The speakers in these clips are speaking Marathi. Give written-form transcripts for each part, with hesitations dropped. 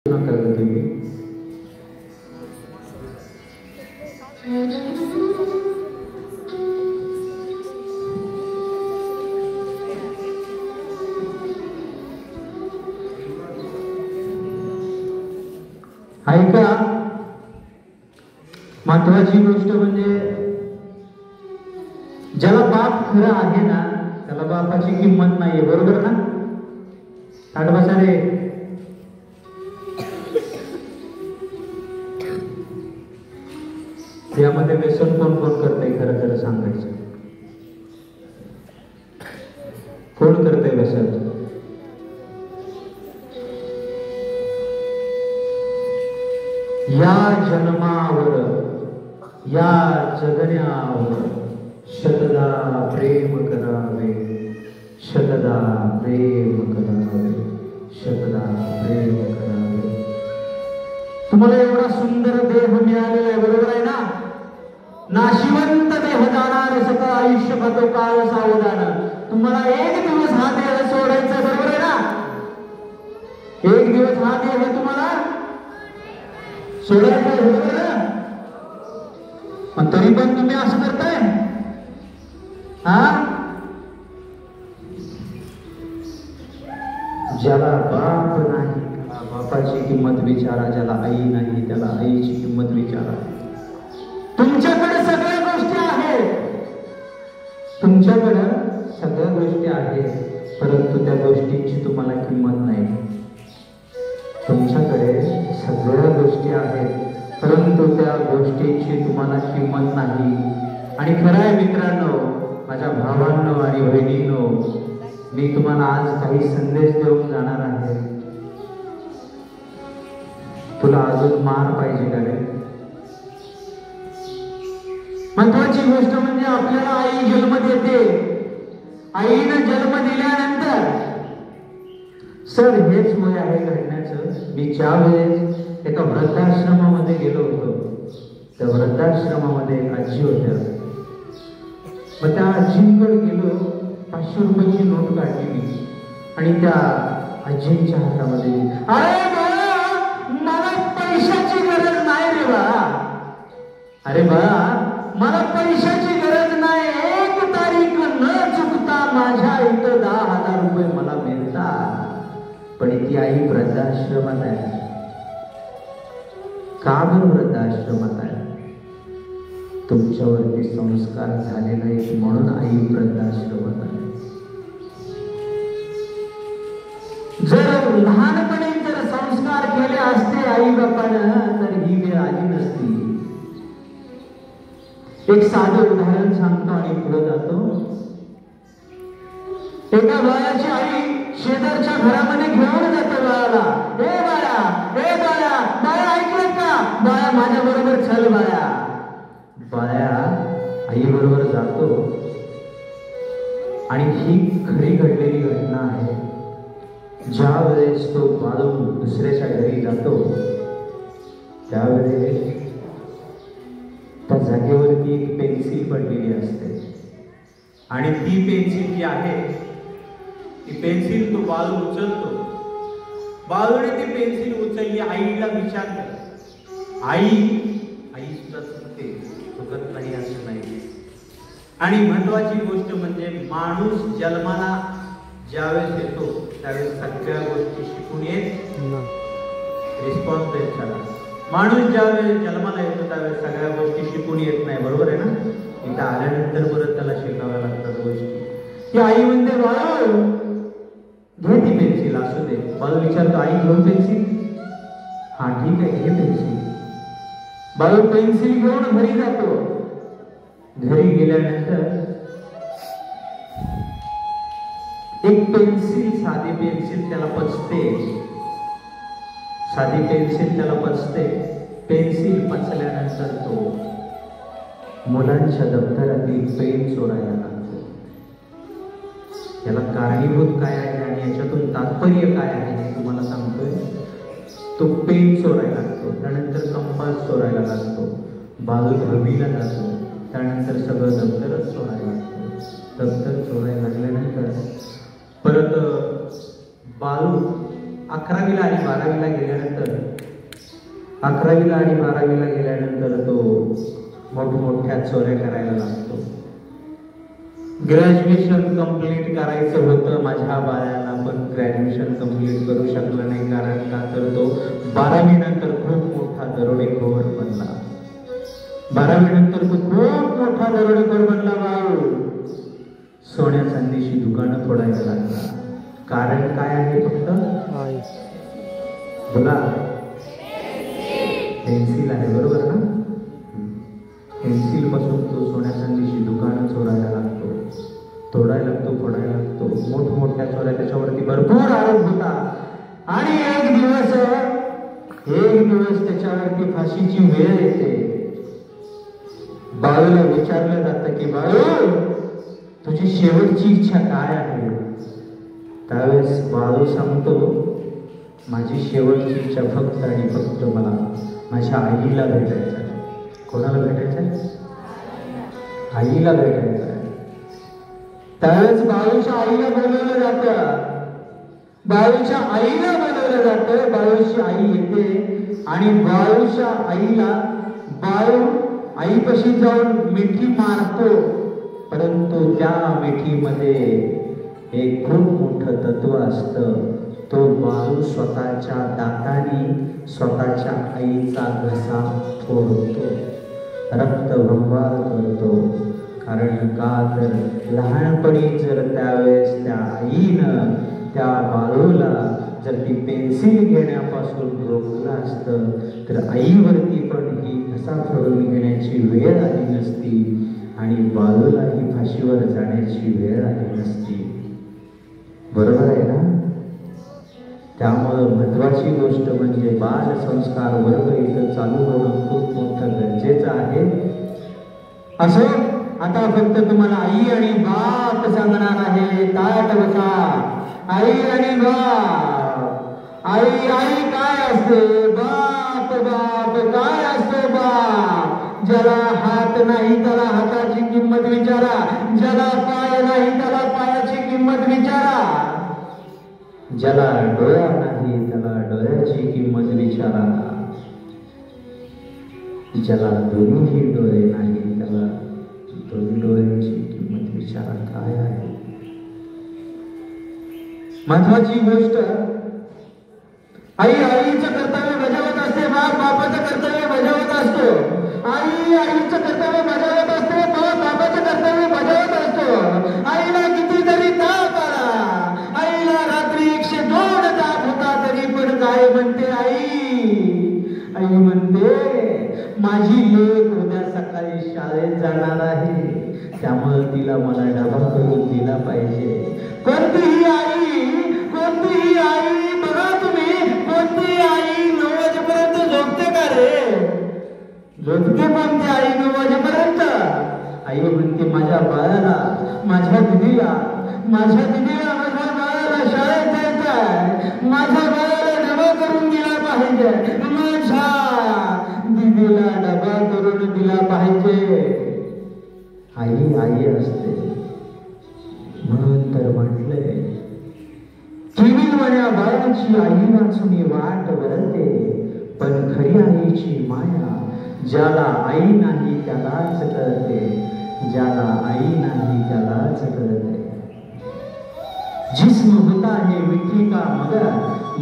ऐका, महत्वाची गोष्ट म्हणजे ज्याला बाप खरा आहे ना त्याला बापाची किंमत नाहीये, बरोबर ना? ताट बसा रे. यामध्ये व्यसन कोण कोण करतंय? खरं खरं सांगायचं, कोण करतंय व्यसन? या जन्मावर, या जगण्यावर शतदा प्रेम करावे, शतदा प्रेम करावे, शतदा प्रेम करावे. तुम्हाला एवढा सुंदर देह मिळालेला आहे, बरोबर आहे ना? नाशिवंत देह जाणार सकळ आयुष्य खातो काळ सावधान. तुम्हाला एक दिवस हा देह सोडायचा, बरोबर आहे ना? एक दिवस हा देह तुम्हाला सोडायचा, बरोबर आहे ना? पण तरी पण तुम्ही असं करताय. हा, ज्याला बाप नाही त्याला बापाची किंमत विचारा, ज्याला आई नाही त्याला आईची किंमत विचारा. तुमच्याकडे सगळ्या गोष्टी आहेत, तुमच्याकडे सगळ्या गोष्टी आहेत, परंतु त्या गोष्टींची तुम्हाला किंमत नाही. तुमच्याकडे सगळ्या गोष्टी आहेत परंतु त्या गोष्टींची तुम्हाला किंमत नाही. आणि खरं आहे मित्रांनो, माझ्या भावांनो आणि बहिणींनो, मी तुम्हाला आज काही संदेश देऊन जाणार आहे. तुला अजून मार पाहिजे का रे? महत्वाची गोष्ट म्हणजे आपल्याला आई जन्म देते. आईनं जन्म दिल्यानंतर सर हेच वय आहे घडण्याचं. मी ज्या वेळेस एका वृद्धाश्रमामध्ये गेलो होतो, त्या वृद्धाश्रमामध्ये एक आजी होत्या. मग त्या आजींकडे गेलो, 500 रुपयाची नोट काढली मी आणि त्या आजींच्या हातामध्ये, अरे बाळा मला पैशाची गरज नाही रे बाळा, अरे बाळा मला पैशाची गरज नाही, एक तारीख न चुकता माझ्या इथं 10,000 रुपये मला मिळतात. पण ती आई वृद्धाश्रमात आहे. का बरं वृद्धाश्रमात आहे? तुमच्यावरती संस्कार झाले नाहीत म्हणून आई वृद्धाश्रमात आहे. जर लहानपणी जर संस्कार केले असते आई बापानं तर ही वेळ आली नसती. एक साधं उदाहरण सांगतो आणि पुढे जातो. एका बाळाची आई शेजारच्या घरामध्ये घेऊन जाते बाळाला. ए बाळा, ए बाळा, बाळा ऐकलं का? बाळा माझ्या बरोबर चल बाळा. बाळा आई बरोबर जातो आणि ही खरी घडलेली घटना आहे. ज्या वेळेस तो बाळू दुसऱ्याच्या घरी जातो त्यावेळेस त्या जागेवरती एक पेन्सिल पडलेली असते आणि ती पेन्सिल जी आहे ती पेन्सिल तो बाळू उचलतो. बाळूने ती पेन्सिल उचलली, आईला विचारलं. आई सुद्धा चुकते, चुकत नाही असं नाही. आणि महत्वाची गोष्ट म्हणजे माणूस जन्माला ज्यावेळेस येतो त्यावेळेस सगळ्या गोष्टी शिकून येत रिस्पॉन्स देत झाला. माणूस ज्यावेळेस जन्माला येतो त्यावेळेस सगळ्या गोष्टी शिकून येत नाही, बरोबर आहे ना? इथं आल्यानंतर परत त्याला शिकाव्या लागतात गोष्टी. ती आई म्हणते बाळू घे ती पेन्सिल, असू दे. बाळू विचारतो आई घेऊन पेन्सिल? हा ठीक आहे घे पेन्सिल. बाळू पेन्सिल घेऊन घरी जातो. घरी गेल्यानंतर एक पेन्सिल, साधी पेन्सिल त्याला पचते. साधी पेन्सिल त्याला पचते. पेन्सिल पचल्यानंतर तो मुलांच्या दप्तरातील पेन चोरायला लागतो. याला कारणीभूत काय आहे आणि याच्यातून तात्पर्य काय आहे हे तुम्हाला सांगतोय. तो पेन चोरायला लागतो, त्यानंतर कंपास चोरायला लागतो. बाळू दहावीला जातो, त्यानंतर सगळं दप्तरच चोरायला लागतं. दप्तर चोरायला लागल्यानंतर परत बाळू 11वीला आणि 12वीला गेल्यानंतर 11वीला आणि 12वीला गेल्यानंतर तो मोठमोठ्या चोऱ्या करायला लागतो. ग्रॅज्युएशन कंप्लीट करायचं होतं माझ्या बाळाला, पण ग्रॅज्युएशन कंप्लीट करू शकला नाही. कारण का तर तो 12वी नंतर खूप मोठा दरोडेखोर बनला. 12वी नंतर तो खूप मोठा दरोडेखोर बनला. बाळू सोन्या चांदीची दुकानं फोडायला लागला. कारण काय आहे? फक्त बोला, पेन्सिल आहे, बरोबर ना? पेन्सिल पासून तो सोन्या चांदीची दुकानं चोरायला लागतो, तोडायला लागतो, फोडायला लागतो. मोठमोठ्या चोऱ्या, त्याच्यावरती भरपूर आरोप होता. आणि एक दिवस त्याच्यावरती फाशीची वेळ येते. बाळूला विचारलं जातं की बाळू, तुझी शेवटची इच्छा काय आहे? त्यावेळेस बाळू सांगतो, माझी शेवटची इच्छा फक्त आणि फक्त मला माझ्या आईला भेटायचं आहे. कोणाला भेटायचं आहे? आईला भेटायचं आहे. त्यावेळेस बाळूच्या आईला बोलवलं जातं. बाळूच्या आईला बोलवलं जातं. बाळूची आई येते आणि बाळूच्या आईला बाळू आईपाशी जाऊन मिठी मारतो. परंतु त्या मिठीमध्ये एक खूप मोठं तत्व असतं. तो बाळू स्वतःच्या दाताने स्वतःच्या आईचा घसा फोडतो, रक्तबंबाळ करतो. कारण का तर लहानपणी जर त्यावेळेस त्या आईनं त्या बाळूला जर ती पेन्सिल घेण्यापासून रोखलं असतं तर आईवरती पण ही घसा फोडून घेण्याची वेळ आली नसती आणि बाळूलाही फाशीवर जाण्याची वेळ आली नसती. बरोबर आहे ना? त्यामुळं महत्वाची गोष्ट म्हणजे बाल संस्कार वर्ग इथं चालू होणं खूप मोठं गरजेचं आहे. असो, आता फक्त तुम्हाला आई आणि बाप सांगणार आहे. ताट बसा. आई आणि बाप. आई आई काय असते? बाप बाप काय असते? बाप. ज्याला हात नाही त्याला हाताची किंमत विचारा, ज्याला पाय नाही त्याला पायाची किंमत विचारा, ज्याला डोळा नाही त्याला डोळ्याची किंमत विचारा, ज्याला दोन्ही डोळे नाही त्याला दोन्ही डोळ्यांची किंमत विचारा. काय आहे महत्वाची गोष्ट? आई आईचं कर्तव्य बजावत असते, बाप बापाचं कर्तव्य बजावत असतो. आई आईचं कर्तव्य बजावत असते, बाप बापाचं कर्तव्य बजावत असतो. आईला कितीतरी ताप आला, आईला रात्री 102 ताप होता, तरी पण काय म्हणते आई म्हणते माझी लेक उद्या सकाळी शाळेत जाणार आहे, त्यामुळे तिला मला डबा करून दिला पाहिजे. कोणतीही आई बघा तुम्ही, कोणती आई 9 वाजेपर्यंत झोपते का रे? झोपते पण ती आई 9 वाजेपर्यंत. आई म्हणते माझ्या बाळाला, माझ्या दिदीला माझ्या बाळाला शाळेत जायचं आहे, माझ्या बाळाला डबा करून दिला पाहिजे, माझ्या दिदीला डबा करून दिला पाहिजे. आई असते. म्हणून तर म्हटलंय केविलवाण्या बाळाची आई वाचून वाट वळते, पण खरी आईची माया ज्याला आई नाही त्यालाच कळते, ज्याला आई नाही त्यालाच कळते. जिस्म होता है मिट्टी का मगर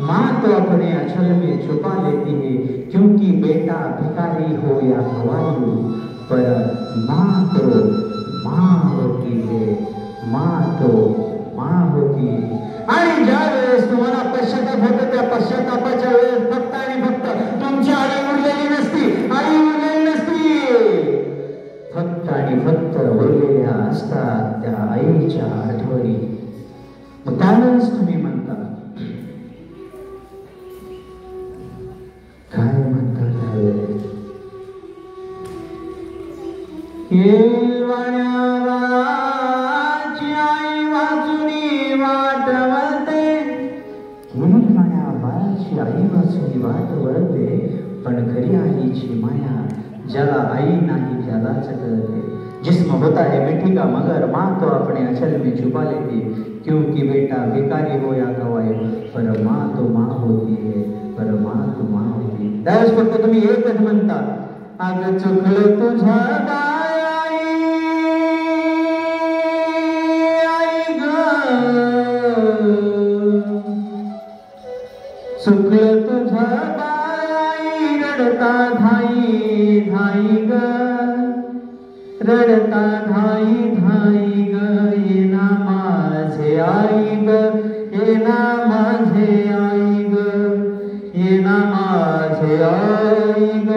माँ तो अपने अचल में छुपा लेती है, क्योंकि बेटा भिखारी हो या हवालू पर माँ तो माँ होती है, माँ तो माँ होती है. आणि ज्या वेळेस तुम्हाला पश्चाताप होतो त्या पश्चातापाच्या वेळेस फक्त आणि फक्त तुमची आई उरलेली नसती, फक्त आणि फक्त उरलेल्या असतात त्या आईच्या आठवणी. मग त्यावेळेस तुम्ही म्हणता काय म्हणता त्यावेळेस? आई वाचुनी वाट वळते, बाळाची आई वाचुनी वाट वळते, पण खरी आईची माया ज्याला आई नाही त्यालाच कळते, जिस्म होता है मिट्टी का मगर माँ तो अपने अचल में छुपा लेती, क्योंकि बेटा भिकारी हो या गवाए, पर माँ तो माँ होती है, पर माँ तो माँ होती है. त्यावेळेस फक्त तुम्ही एकच म्हणता, अगं चुकलं तुझ्या बाई आई ग, चुकलं तुझ्या बाई रडता धाई धाई ग, रडता धाई धाई ग, ये ना माझे आई ग, ये ना माझे आई ग, ये ना माझे आई ग,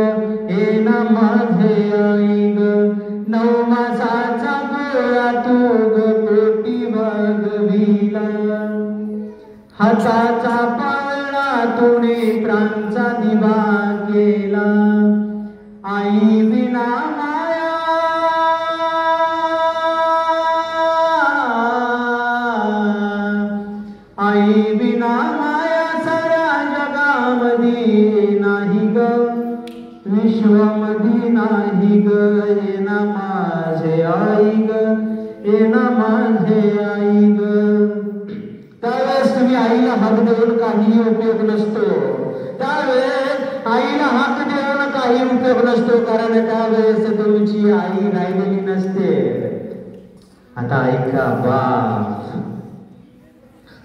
ये ना माझे आई ग. 9 मासाचा गोळा तू ग पोटी वागविला, हाताचा पाळणा तुने प्राणचा दिवा केला. आई विना आई बिना माया साऱ्या जगामध्ये नाही ग, विश्वामध्ये नाही ग, ये ना माझे आई ग, ये ना माझे आई ग. त्यावेळेस तुम्ही आईला हात देऊन काही उपयोग नसतो, त्यावेळेस आईला हात देऊन काही उपयोग नसतो, कारण त्यावेळेस तुमची आई राहिलेली नसते. आता ऐका, बाप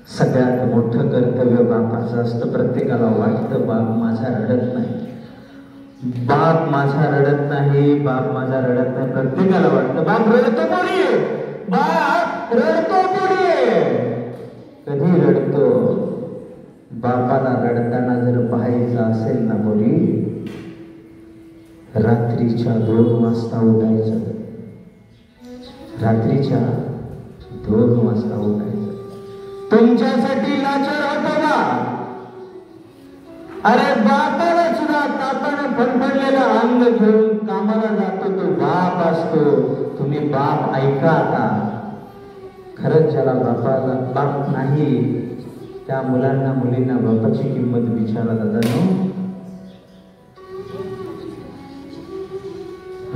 सगळ्यात मोठं कर्तव्य बापाचं असतं. प्रत्येकाला वाटतं बाप माझा रडत नाही, बाप माझा रडत नाही, बाप माझा रडत नाही. प्रत्येकाला वाटतं बाप रडतो कोणी, बाप रडतो कोणी. कधी रडतो? बापाला रडताना जर पाहायचं असेल ना बोली, रात्रीच्या 2 वाजता उठायचं, रात्रीच्या 2 वाजता उठायचं. तुमच्यासाठी लाचार होतो का? अरे बापाला सुद्धा तापानं फडफडलेलं अंग घेऊन कामाला जातो तो बाप असतो. तुम्ही बाप ऐका आता. खरंच ज्याला बापाला बाप नाही त्या मुलांना मुलींना बापाची किंमत विचारा दादांनो.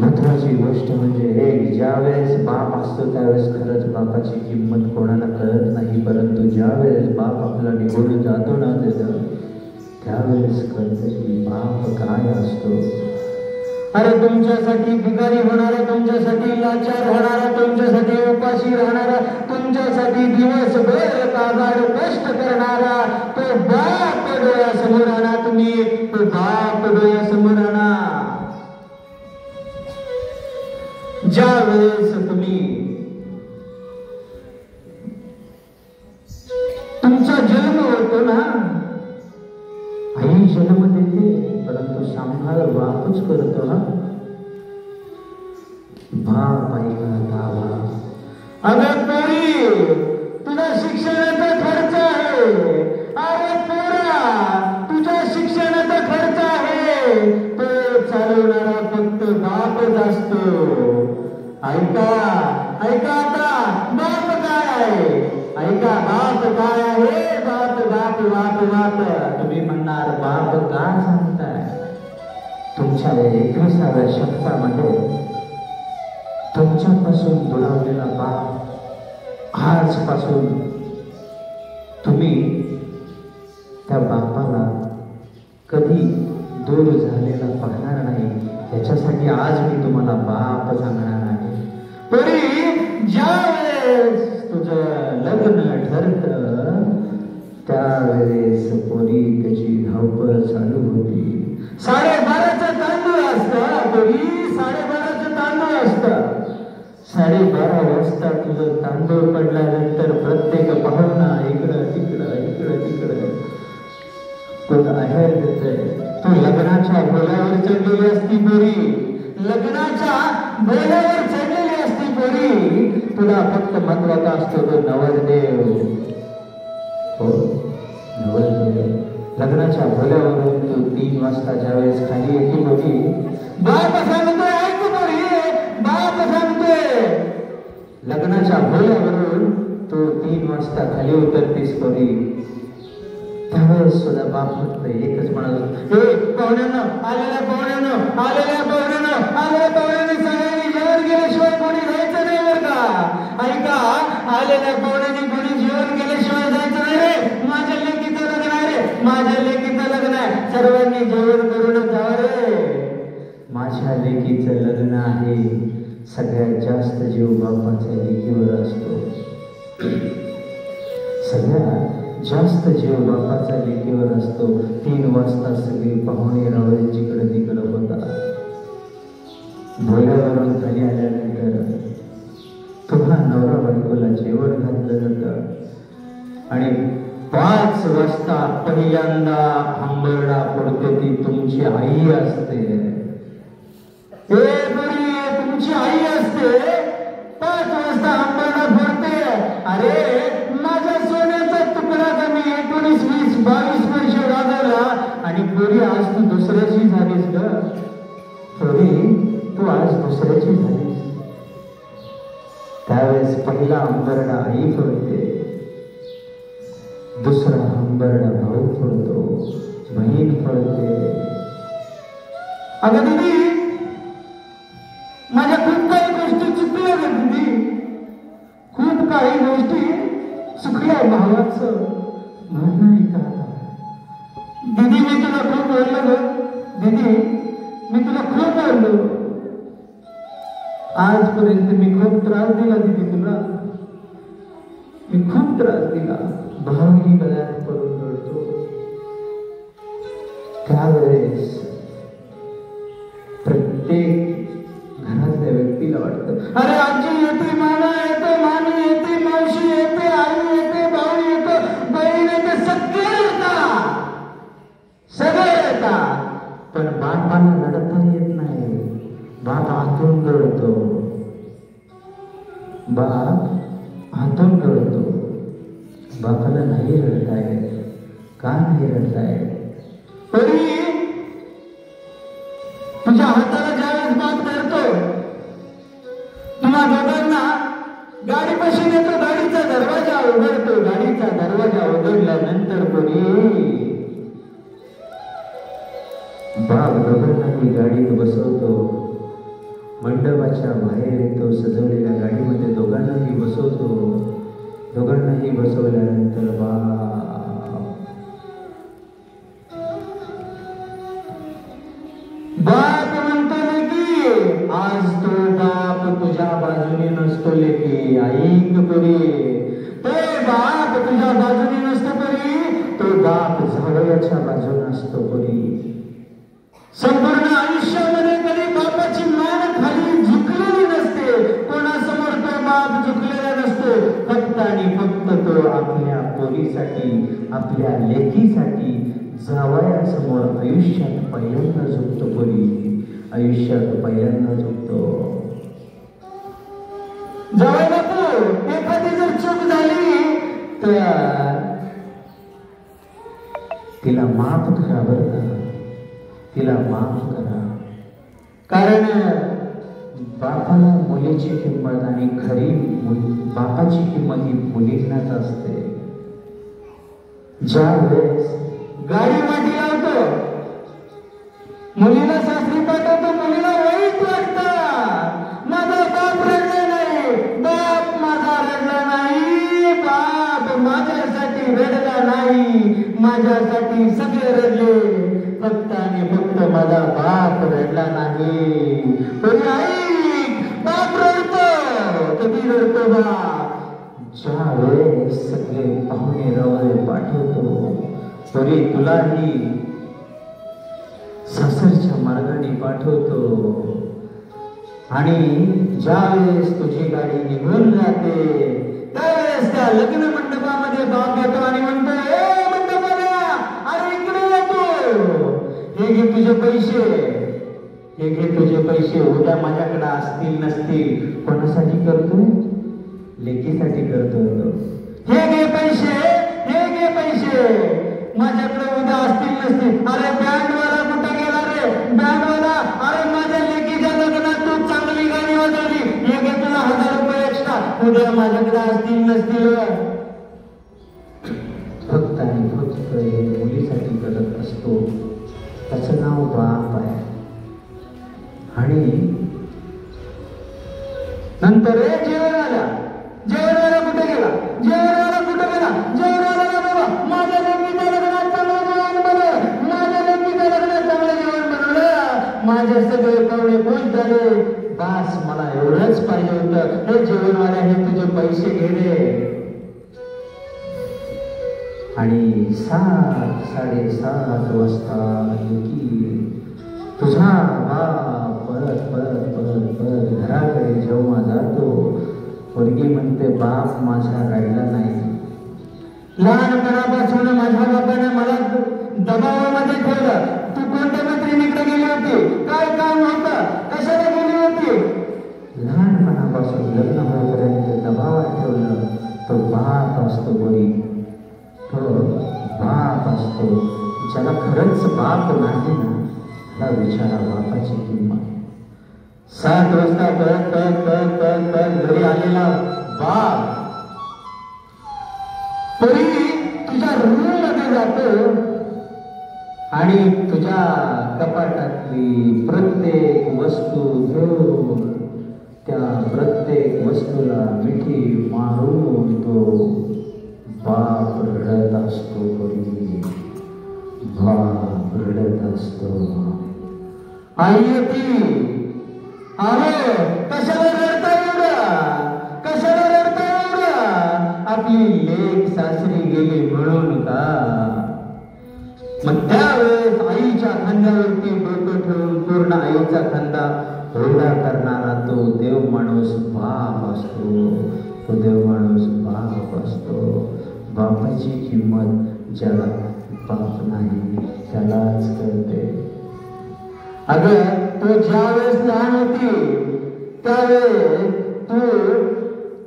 महत्वाची गोष्ट म्हणजे ज्यावेळेस बाप असतो त्यावेळेस खरंच बापाची किंमत कोणाला कळत नाही, परंतु ज्यावेळेस बाप आपला निघून जातो ना त्यावेळेस कळतं की बाप काय असतो. अरे तुमच्यासाठी भिकारी होणारा, तुमच्यासाठी लाचार होणारा, तुमच्यासाठी उपाशी राहणारा, तुमच्यासाठी दिवसभर कागाड कष्ट करणारा तो बाप डोळ्यासमोर आणा. तुम्ही तो बाप डोळ्यासमोर आणा. ज्या वेळेस तुम्ही तुमचा जन्म होतो ना, आई जन्म देते परंतु सांभाळ बापच करतो. हा बाप ऐका बाबा. अगं पोरी, तुझ्या शिक्षणाचा खर्च आहे. अरे पोरा, तुझ्या शिक्षणाचा खर्च आहे, तो चालवणारा फक्त बापच असतो. ऐका ऐका आता, बाप काय आहे ऐका. बाप काय आहे? बाप बाप बाप बाप. तुम्ही म्हणणार बाप का सांगताय? तुमच्या 21व्या शतकामध्ये तुमच्यापासून दुरावलेला बाप आजपासून तुम्ही त्या बापाला कधी दूर झालेला पाहणार नाही. त्याच्यासाठी आज मी तुम्हाला बाप सांगणार आहे. तरी ज्यावेळेस तुझं लग्न ठरतं त्यावेळेस पोरी त्याची धावपळ चालू होती. 12:30चं तांदूळ असतं पोरी, 12:30चं तांदूळ असतं. 12:30 वाजता तुझं तांदूळ पडल्यानंतर प्रत्येक पाहुणा इकडं तिकडं इकडं तिकडं कोण आहेर देतंय. तू लग्नाच्या बोलावर चढलेली असती पोरी, लग्नाच्या बोलावर चढलेली असती पोरी. तुला फक्त महत्वाचा असतो तो नवरदेव. हो नवरदेव. लग्नाच्या बोल्यावरून तू 3 वाजता ज्यावेळेस खाली येते पोरी, बाप सांगतोय ऐक पोरी, बाप सांगतोय. लग्नाच्या बोल्यावरून तू 3 वाजता खाली उतरतीस पोरी. त्यावेळेस सुद्धा बाप फक्त एकच म्हणत, हे पाहुण्यानं, आलेल्या पाहुण्यानं, आलेल्या पाहुण्यानं, आलेल्या पाहुण्याने सगळ्यांनी जेवण गेल्याशिवाय कोणी आलेल्या पाहुण्याने कोणी जेवण केल्याशिवाय जायचं नाही रे. माझ्या लेकीचं लग्न आहे रे, माझ्या लेकीचं लग्न आहे, सर्वांनी जेवण करून जावं रे. माझ्या लेकीचं लग्न आहे. सगळ्यात जास्त जीव बापाच्या लेकीवर असतो. सगळ्यात जास्त जीव बापाच्या लेकीवर असतो. 3 वाजता सगळे पाहुणे रावळे जिकडं तिकडं होतात. भोल्यावरून खाली आल्यानंतर तुला नवरा बायकोला जेवण घातलं जातं आणि 5 वाजता पहिल्यांदा हंबरडा पडते ती तुमची आई असते. तुमची आई असते. 5 वाजता हंबरडा फोडते. अरे माझ्या सोन्याचा तुकडा कमी 19, 20, 22 वर्ष वागवला आणि पोरी आज तू दुसऱ्याची झालीस ग. पोरी तू आज दुसऱ्याची झालीस. त्यावेळेस पहिला हंबरडा आई फोडते, दुसरा हंबरडा भाऊ फोडतो, बहीण फोडते. अगं दीदी, माझ्या खूप काही गोष्टी चुकल्या ग दीदी, खूप काही गोष्टी चुकल्या. भावाचं म्हणणं आहे का दीदी? मी तुला खूप बोललो ग दीदी, मी तुला खूप बोललो. आजपर्यंत मी खूप त्रास दिला दीदी तुला, मी खूप त्रास दिला. भावही गळ्यात पडून रडतो. त्यावेळेस प्रत्येक घरातल्या व्यक्तीला वाटतं, अरे आजी येते, मामा येते, मामी येते, मावशी येते, आई येते, भाऊ येतो, बहीण येते, सगळे येतात, सगळे येतात. पण बापाला रडता येत नाही. बाप हातून रडतो, बाप हातून रडतो. बापाला नाही रडता येत. का नाही रडता येत? तरी तुझ्या हाताला ज्यावेळेस बाप धरतो, तुम्हा दोघांना गाडीपाशी नेतो, गाडीचा दरवाजा उघडतो. गाडीचा दरवाजा उघडल्यानंतर कोणी बाप दोघांनाही गाडीत बसवतो. मंडपाच्या बाहेर येतो, सजवलेल्या गाडीमध्ये दोघांनाही बसवतो. दोघांनाही बसवल्यानंतर बाप म्हणतो की आज तो बाप तुझ्या बाजूने नसतो लेकी. ऐक परी, तो बाप तुझ्या बाजूने नसतो परी, तो बाप जावयाच्या बाजूने असतो परी. संपूर्ण आयुष्यामध्ये कधी बापाची मान खाली झुकलेली नसते. कोणासमोर तो बाप झुकलेला नसतो. फक्त आणि फक्त तो आपल्या पोरीसाठी, आपल्या लेकीसाठी जावयासमोर आयुष्यात पहिल्यांदा झुकतो. पोरी आयुष्यात पहिल्यांदा झुकतो. जावई बापू, एखादी जर चूक झाली तर तिला माफ करा बरं का, तिला माफ करा. कारण बापाला मुलीची किंमत आणि खरी बापाची किंमत ही मुलींनाच असते. ज्या वेळेस गाडी वाटी लावतो, मुलीला सासरी पाठवतो, मुलीला वाईट वाटतं. माझा बाप रडला नाही, बाप माझा रडला नाही, बाप माझ्यासाठी रडला नाही, माझ्यासाठी सगळे रडले, फक्त आणि फक्त माझा बाप रडला नाही. कोणी ऐक, बाप रडतो. कधी रडतो बाप? ज्या वेळेस सगळे पाहुणे रावळे पाठवतो. तरी तुलाही सासरच्या मार्गाने पाठवतो. आणि ज्या वेळेस तुझी गाडी निघून जाते त्यावेळेस त्या लग्न मंडपामध्ये बाप येतो आणि म्हणतो, ए मंडपाला, अरे इकडे येतो, हे घे तुझे पैसे, हे घे तुझे पैसे. उद्या माझ्याकडे असतील नसतील, कोणासाठी करतोय? लेकीसाठी करतोय. हे घे पैसे, हे घे पैसे, माझ्याकडे उद्या असतील नसतील. अरे बँडवाला कुठे गेला रे? बँडवाला, अरे माझ्या लेकीच्या लग्नात तू चांगली गाणी वाजवली, हे घे तुला 1000 रुपये एक्स्ट्रा, उद्या माझ्याकडे असतील नसतील. फक्त आणि फक्त मुलीसाठी करत असतो. त्याचं नाव बाप आहे. आणि नंतर जेवण आला, जेवणाला कुठे गेला? माझे सगळे कवडे खुश झाले. बास, मला एवढंच पाहिजे होतं. हे जेवणवाल्या हे तुझे पैसे घे रे. आणि 7:30 वाजता तुझा बाप परत घराकडे जेव्हा जातो, पोरगी म्हणते, बाप माझा राहिला नाही. लहानपणापासून माझ्या बापाने मला दबावामध्ये ठेवलं. तू कोणत्या मैत्रिणीकडे गेली होती? काय काम होतं? कशाला गेली होती? लहानपणापासून लग्न होईपर्यंत दबावात ठेवलं. तो बाप असतो बोरी, तो बाप असतो. ज्याला खरंच बाप नाही ना, त्याला विचारा बापाची किंमत. 7 वाजता घरी आलेला बाप तरी तुझ्या रूम मध्ये जातो आणि तुझ्या कपाटातली प्रत्येक वस्तू घेऊन त्या प्रत्येक वस्तूला मिठी मारून तो बाप रडत असतो. बाप रडत असतो. आई येते, अरे कशाला रडता एवढा? कशाला रडता एवढा? आपली लेक सासरी गेली म्हणून का? मग त्यावेळेस आईच्या खांद्यावरती डोकं ठेवून पूर्ण आईचा खांदा होळा करणारा तो देव माणूस बाप असतो. तो देव माणूस बाप असतो. बापाची किंमत ज्याला बाप नाही त्यालाच कळते. अगं, तू ज्यावेळेस लहान होती त्यावेळेस तू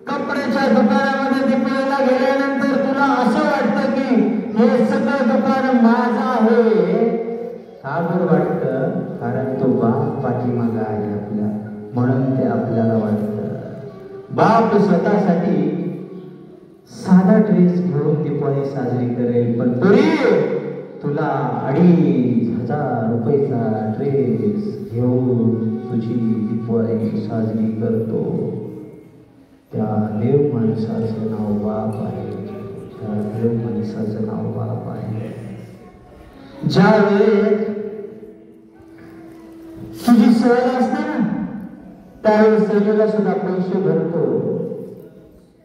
कपड्याच्या दुकानामध्ये दीपावलीला गेल्यानंतर तुला असं वाटतं की हे सगळं दुकान माझं आहे. का बरं वाटतं? कारण तो बाप पाठीमागा आहे आपल्या, म्हणून ते आपल्याला वाटतं. बाप स्वतःसाठी साधा ड्रेस घेऊन दिवाळी साजरी करेल, पण तुला 2,500 रुपयाचा ड्रेस घेऊन तुझी दिवाळी साजरी करतो. त्या देव माणसाचं नाव बाप आहे. त्या देव माणसाचं नाव बाप आहे. ज्यावेळेस तुझी सहल असते ना, त्यावेळेस सहलीला सुद्धा पैसे भरतो.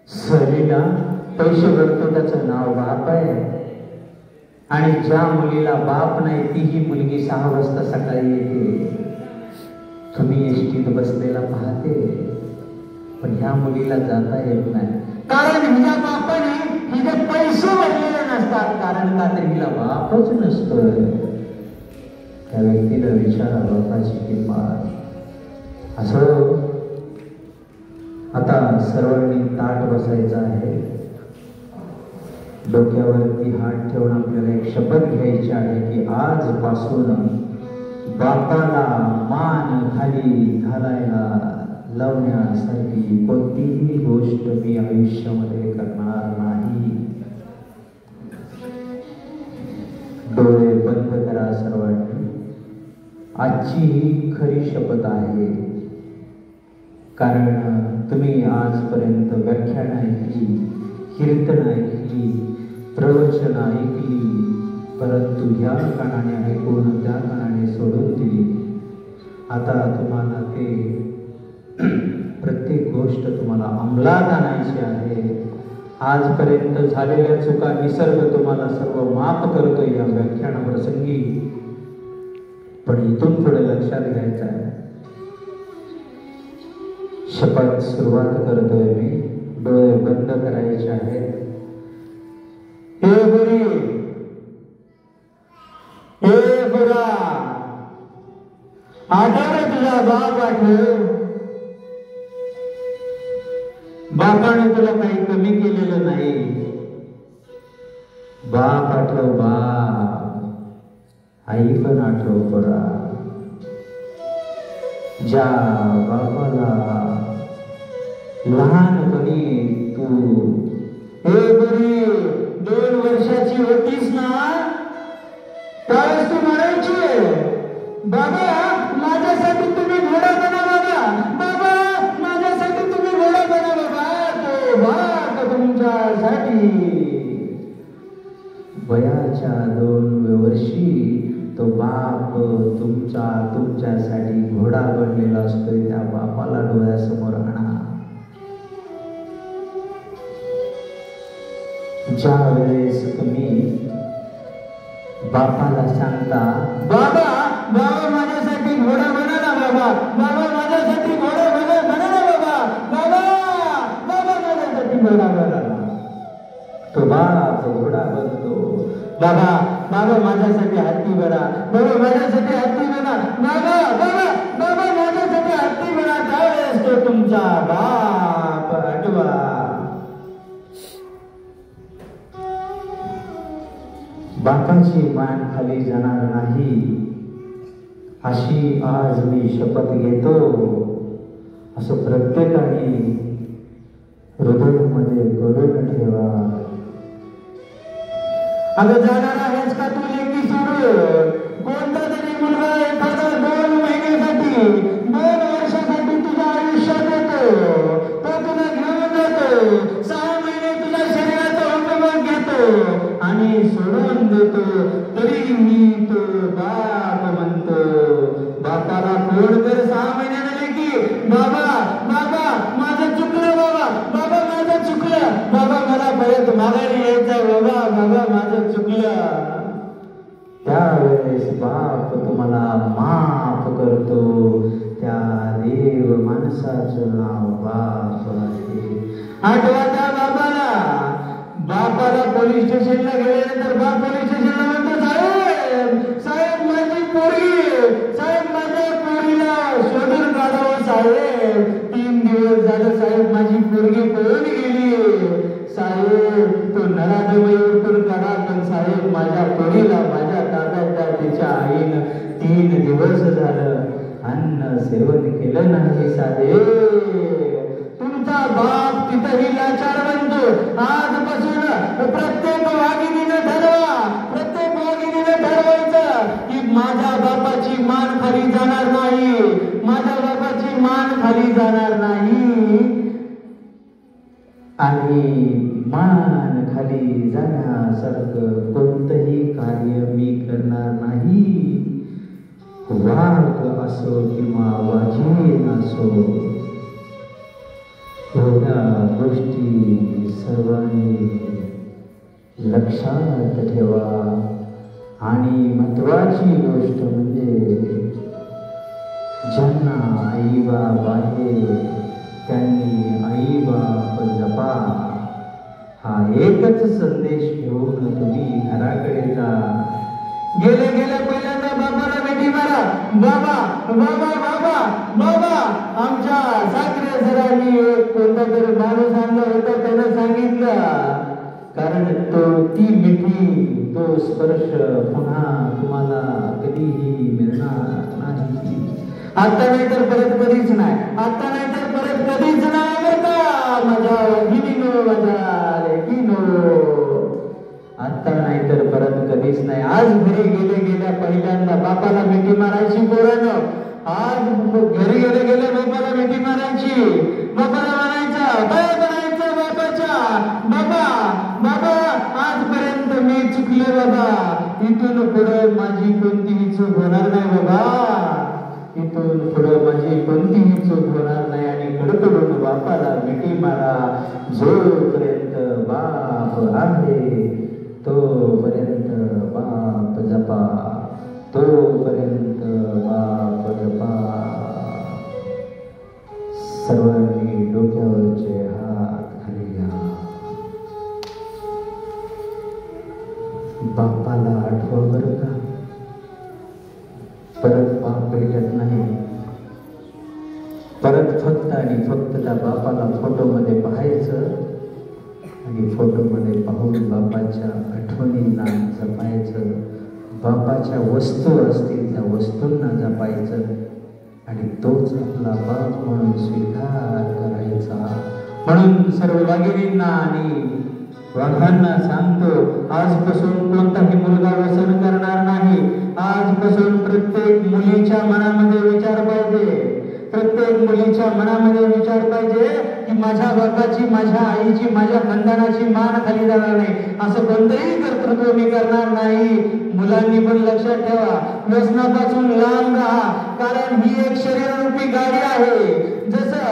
सहलीला पैसे भरतो, त्याचं नाव बाप आहे. आणि ज्या मुलीला बाप नाही तीही मुलगी 6 वाजता सकाळी येते. तुम्ही एसटीत बसलेला पाहते, पण ह्या मुलीला जाता येत नाही. कारण हिच्या बापाने हिचे पैसे भरलेले नसतात. कारण का तर हिला बापच नसतोय. त्या व्यक्तीला विचारा बापाची किंमत. असं आता सर्वांनी ताट बसायचं आहे. डोक्यावरती हात ठेवून आपल्याला एक शपथ घ्यायची आहे की आजपासून बापाला मान खाली घालायला लावण्यासारखी कोणतीही गोष्ट मी आयुष्यामध्ये करणार नाही. डोळे बंद करा सर्वांनी. आजची ही खरी शपथ आहे. कारण तुम्ही आजपर्यंत व्याख्यान ऐकली, कीर्तन ऐकली, प्रवचन ऐकली, परंतु ह्या कानाने ऐकून त्या कानाने सोडून दिली. आता तुम्हाला ते प्रत्येक गोष्ट तुम्हाला अंमलात आणायची आहे. आजपर्यंत झालेल्या चुका निसर्ग तुम्हाला सर्व माफ करतो या व्याख्यानाप्रसंगी. पण इथून पुढे लक्षात घ्यायचं आहे. शपथ सुरुवात करतोय मी. डोळे बंद करायचे आहेत. हे गुरी, हे गुरा, आठवण तुझा बाप आठव. बापाने तुला काही कमी केलेलं नाही. बाप आठव, बाप. आई पण आठव बरा. ज्या बापाला लहानपणी तू हे गुरी 2 वर्षाची होतीस ना, त्यावेळेस तू म्हणायची, बाबा माझ्यासाठी तुम्ही घोडा बना, बाबा माझ्यासाठी तुम्ही घोडा बना. तो भाग तुमच्यासाठी. वयाच्या 2 वर्षी तो बाप तुमच्यासाठी घोडा बनलेला असतोय. त्या बापाला डोळ्यासमोर आणा. ज्या वेळेस तुम्ही बापाला सांगता, बाबा बाबा माझ्यासाठी घोडा बना ना बाबा, बाबा माझ्यासाठी घोडा बना ना बाबा, बाबा बाबा माझ्यासाठी घोडा बना, तो बाप घोडा बनतो. बाबा बाबा माझ्यासाठी हत्ती बना, बाबा माझ्यासाठी हत्ती बना, बाबा बाबा बाबा माझ्यासाठी हत्ती बना. त्यावेळेस तो तुमचा बाप. आठवा, बापाची मान खाली जाणार नाही अशी आज मी शपथ घेतो. असं प्रत्येकाने हृदयामध्ये करून ठेवा. अगं जाणार आहेस का तू लेकी सोडून? कोणता तरी मुलगा एखादा 2 महिन्यासाठी 2 वर्षासाठी तुझ्या आयुष्यात येतो, तो तुला घेऊन जातो, 6 महिने तुझ्या शरीराचा उपभोग घेतो आणि सोडून देतो. तरी मी तो बाप म्हणतो. बापाला फोन कर 6 महिन्याने की बाबा बाबा माझं चुकलं, बाबा बाबा माझं चुकलं, बाबा मला परत माघारी यायचंय, बाबा बाबा माझं चुकलं. त्यावेळेस बाप तुम्हाला माफ करतो. त्या देव माणसाचं नाव बाप आहे. आठवा त्या बापाला पोलीस स्टेशनला गेल्यानंतर बाप पोलीस स्टेशनला म्हणतो, साहेब साहेब माझी पोरगी, साहेब माझ्या पोरीला शोधून काढावं साहेब, 3 दिवस झालं साहेब माझी पोरगी पळून गेली साहेब, तो नराधमही उठून काढा, पण साहेब माझ्या पोरीला माझ्या ताब्यात द्या. तिच्या आईनं 3 दिवस झालं अन्न सेवन केलं नाही साहेब. तुमचा बाप तिथंही लाचार बनतो. आजपासून प्रत्येक वाघिणीनं ठरवायचं की माझ्या बापाची मान खाली जाणार नाही, माझ्या बापाची मान खाली जाणार नाही. आणि मान खाली जाण्यासारखं कोणतंही कार्य मी करणार नाही. वाघ असो किंवा वाघीण असो, एवढ्या गोष्टी सर्वांनी लक्षात ठेवा. आणि महत्वाची गोष्ट म्हणजे ज्यांना आई बाप आहे त्यांनी आई बाप जपा. हा एकच संदेश घेऊन तुम्ही घराकडे जा. गेले पहिल्यांदा बाबाला भेटी मारा. बाबा बाबा बाबा बाबा आमच्या साखरे सरांनी कोणता तरी माणूस आणला होता, त्यानं सांगितलं, कारण ती मिठी तो स्पर्श पुन्हा तुम्हाला कधीही मिळणार नाही. आता नाही तर परत कधीच नाही, आता नाही तर परत कधीच नाही. बरं का माझ्या वाघिणीनो, माझ्या लेकीनो, आता नाही तर परत कधीच नाही. आज घरी गेल्या पहिल्यांदा बापाला मिठी मारायची पोरानं. आज घरी गेल्या बापाला मिठी मारायची. बापाला म्हणायचं, काय म्हणायचं बापाच्या, बाबा बाबा आजपर्यंत मी चुकले बाबा, इथून पुढे माझी कोणतीही चूक होणार नाही बाबा, इथून पुढे माझी कोणतीही चूक होणार नाही. आणि कडकडून बापाला मिठी मारा. जोपर्यंत बाप आहे तोपर्यंत बाप जपा, तोपर्यंत बाप जपा. सर्वांनी डोक्यावरचे हात खाली घ्या. बापाला आठवा बरं का. परत बाप भेटत नाही. परत फक्त आणि फक्त त्या बापाला फोटोमध्ये पाहायचं आणि फोटोमध्ये पाहून बापाच्या आठवणींना जपायचं. बापाच्या वस्तू असतील त्या वस्तूंना जपायचं आणि तोच आपला बाप म्हणून स्वीकार करायचा. म्हणून सर्व वाघिणींना आणि वाघांना सांगतो, आजपासून कोणताही मुलगा व्यसन करणार नाही. आजपासून प्रत्येक मुलीच्या मनामध्ये विचार पाहिजे, प्रत्येक मुलीच्या मनामध्ये विचार पाहिजे की माझ्या बापाची, माझ्या आईची, माझ्या खानदानाची मान खाली जाणार नाही, असं कोणतंही कर्तृत्व मी करणार नाही. मुलांनी पण लक्षात ठेवा, व्यसनापासून लांब राहा, कारण ही एक शरीररूपी गाडी आहे. जसं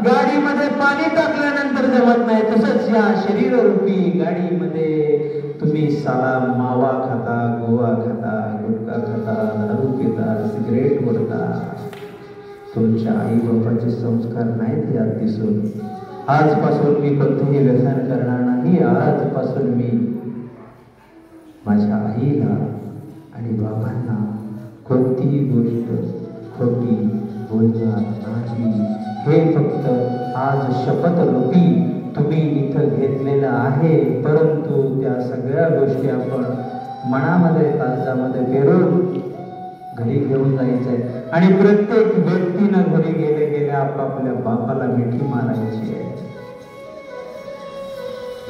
गाडीमध्ये पाणी टाकल्यानंतर जमत नाही, तसंच या शरीररूपी गाडीमध्ये तुम्ही साला मावा खाता, गोवा खाता, गुटखा खाता, दारू पिता, सिगरेट ओढता. तुमच्या आई बापाचे संस्कार नाहीत यात दिसून. आजपासून मी कोणतेही व्यसन करणार नाही. आजपासून मी माझ्या आईला आणि बाबांना कोणतीही गोष्ट खोटी बोलणार नाही. हे फक्त आज शपथ रूपी तुम्ही इथं घेतलेलं आहे, परंतु त्या सगळ्या गोष्टी आपण मनामध्ये, काळजामध्ये पेरून घरी घेऊन जायचंय. आणि प्रत्येक व्यक्तीनं घरी गेले गेले आपापल्या बापाला मिठी मारायची आहे.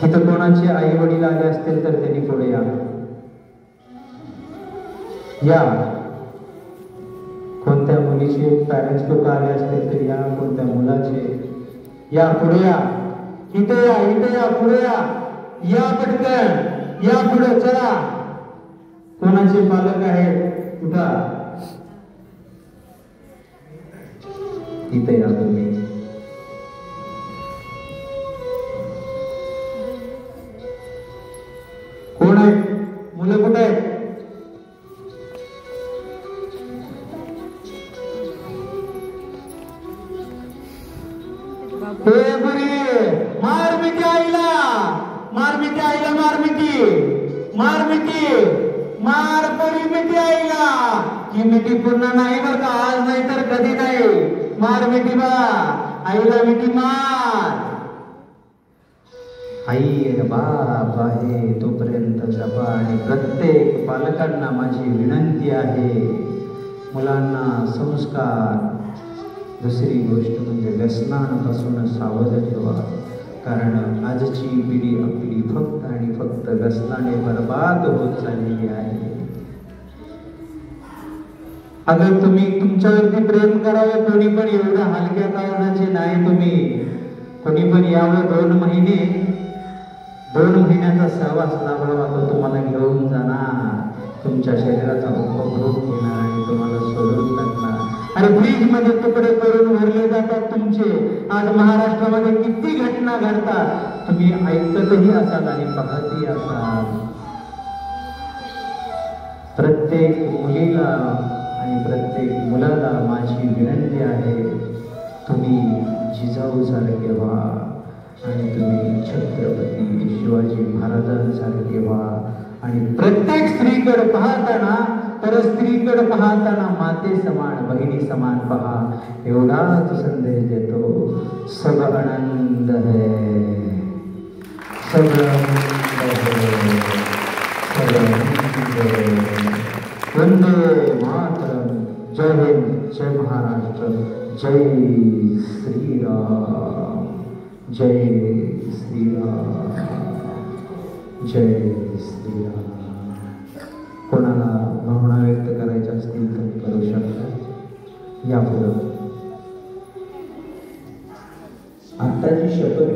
इथं कोणाचे आई वडील आले असतील तर त्यांनी पुढे या. कोणत्या मुलीचे पॅरेंट्स लोक आले असतील तर या. कोणत्या मुलाचे या, पुढे या. इथे या, इथे या, पुढे या पटकन या, पुढे चला. कोणाचे पालक आहेत उठा, इथे या तुम्ही. कोण आहेत मुलं, कुठे आहेत? मार मिठी आईला, मार मिठी आईला, मार मिठी, मार मिठी, मार परी मिठी आईला. ही मिठी पूर्ण नाही बरं का, आज नाही तर कधी नाही. मार मिठी बा आईला, मिठी मार. आई बाप आहे तोपर्यंत जपा. आणि प्रत्येक पालकांना माझी विनंती आहे, मुलांना संस्कार. दुसरी गोष्ट म्हणजे व्यसनापासून सावध ठेवा, कारण आजची पिढी आपली फक्त आणि फक्त व्यसनाने बर्बाद होत चाललेली आहे. अगर तुम्ही तुमच्यावरती प्रेम करावं, कोणी पण एवढं हलक्या काळजाचे नाही. तुम्ही कोणी पण यावं, 2 महिन्याचा सहवास लाभावा, तो तुम्हाला घेऊन जाणार, तुमच्या शरीराचा उपभोग घेणार आणि तुम्हाला सोडून टाकणार. आणि फ्रीज मध्ये तुकडे करून भरले जातात तुमचे. आज महाराष्ट्रामध्ये किती घटना घडतात, तुम्ही ऐकतही असाल आणि पाहतही असाल. प्रत्येक मुलीला आणि प्रत्येक मुलाला माझी विनंती आहे, तुम्ही जिजाऊसारखे व्हा आणि तुम्ही छत्रपती शिवाजी महाराजांसारखे व्हा. आणि प्रत्येक स्त्रीकडे पाहताना, परस्त्रीकडे पाहताना माते समान, बहिणी समान पहा. एवढाच संदेश देतो. सब आनंद है, सब आनंद है, सब आनंद है. वंदे मातरम. जय हिंद, जय महाराष्ट्र, जय श्रीराम, जय श्रीराम, जय श्रीराम. कोणाला भावना व्यक्त करायच्या असतील तर करू शकता. यापुढे आत्ताची शपथ